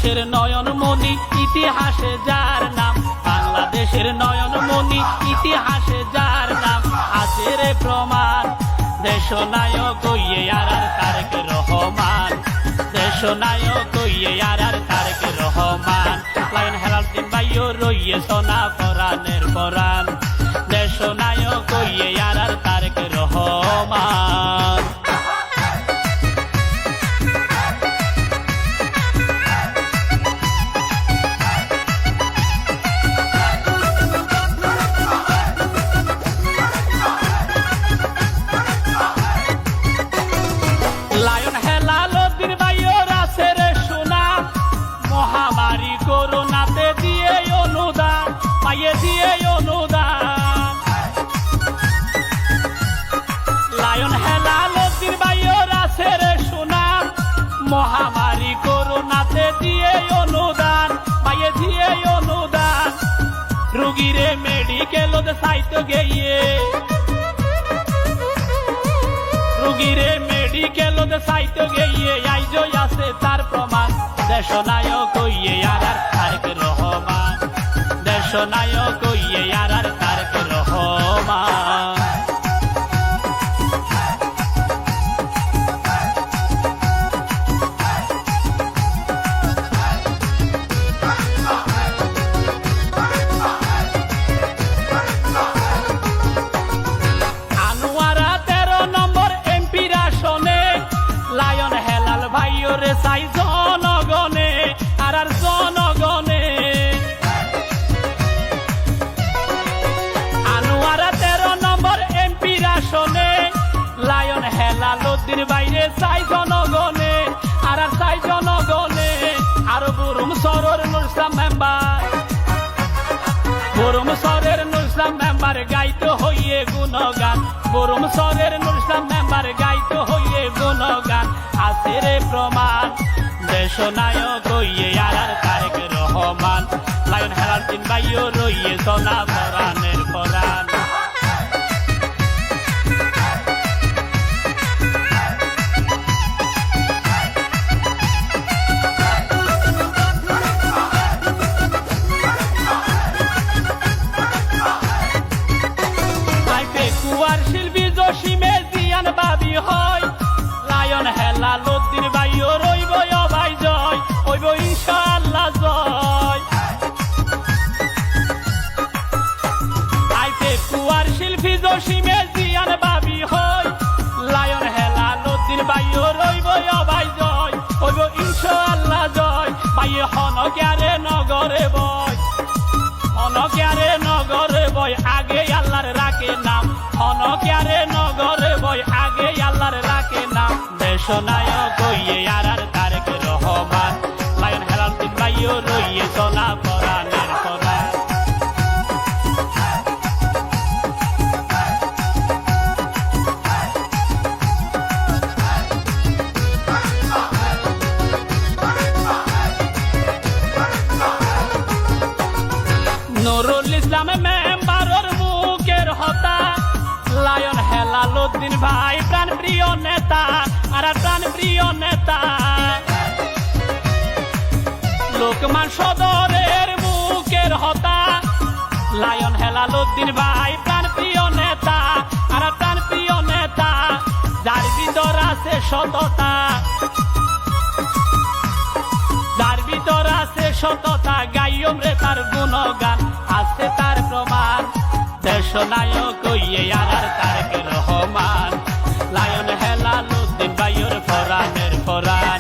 বাংলাদেশের নয়নমণি ইতিহাসে যার নাম, বাংলাদেশের নয়নমণি ইতিহাসে যার নাম, আছে রে প্রমাণ। দেশনায়ক ইয়ে আর তারেক রহমান, দেশনায়ক ইয়ে আর তারেক রহমান। লায়ন হেলাল দিন ভাইও রইয়ে সোনা পরাণের পরাণ, দেশনায়ক ইয়ে আর তারেক রহমান। লায়ন হেলাল দিন ভাইও রাসের সোনা, মহামারী করোনাতে দিয়ে অনুদান, পাইয়ে দিয়ে অনুদান। লায়ন হেলাল দিন ভাইও রাসের সোনা, মহামারী করোনাতে দিয়ে অনুদান, পাইয়ে দিয়ে অনুদান। রুগীরে মেডিকেলত সাইতো গিয়ে, রুগীরে মেডিকেলত সাইতো গিয়ে আইজো আছে তার প্রমাণ। দেশনায়ক ইয়ে আর তারেক রহমান, দেশনায়ক ইয়ে আর তারেক রহমান। আনোয়ারা 13 নম্বর এমপির আসনে, লায়ন হেলাল ভাইও রে চাই জনগণে আর জনগণে। আনোয়ারা 13 নম্বর এমপির আসনে, লায়ন হেলাল উদ্দিন বাইরে চাই জনগণে আর চাই জনগণে। আর বুরুম সরর নুরসাম মেম্বার, বুরুম সরের নুরসাম মেম্বার গাইতো হইয়ে গুণগান, বুরুম সরের নুরসাম মেম্বার গাইতো হইয়ে গুণগান। আছে রে প্রমাণ, দেশনায়ক ইয়ে আর তারেক রহমান। লায়ন হেলাল দিন ভাইও রইয়ে সোনা পরাণের পরাণ। কুয়ার শিল্পী জসিমে জিয়ান বাবি হয়, লায়ন হেলাল উদ্দিন ভাইও রইব অবাই জয়, হইব ইনশাআল্লাহ জয়। আইতে কুয়ার শিল্পী জসিমে জিয়ান বাবি হয়, লায়ন হেলাল উদ্দিন ভাইও রইব অবাই জয়, হইব ইনশাআল্লাহ জয়। ভাইয়ে হনকারে নগরে বয়, হনকারে নগরে বয়, আগে আল্লাহর রাখে নাম, হনকারে নগরে বয়, আগে আল্লাহর রাখে নাম। দেশনায়ক ইয়ে আর তারেক রহমান, লায়ন হেলাল দিন ভাইও রইয়ে সোনা পরাণের পরাণ। নুরুল ইসলাম মেম্বারর মুখের হতা, লায়ন হেলাল উদ্দিন ভাই প্রাণ প্রিয় নেতা আর প্রাণ প্রিয় নেতা। লোকমান সদরের মুখের হতা, লায়ন হেলাল উদ্দিন ভাই প্রাণ প্রিয় নেতা আর প্রাণ প্রিয় নেতা। যার ভিতর আছে সততা, যার ভিতর আছে সততা, গাইয়ম রে তার গুণগান, আছে তার প্রমাণ। দেশনায়ক ইয়ে আর তারেক রহমান, লায়ন হেলাল উদ্দিন ভাইয়ের পরাণের পরাণ।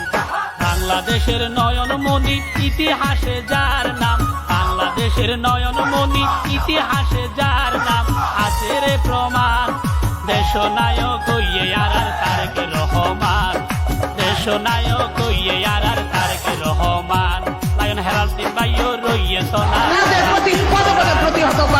বাংলাদেশের নয়নমণি ইতিহাসে যার নাম, বাংলাদেশের নয়নমণি ইতিহাসে যার নাম, আছে রে প্রমাণ। দেশনায়ক ইয়ে আর তারেক রহমান, দেশনায়ক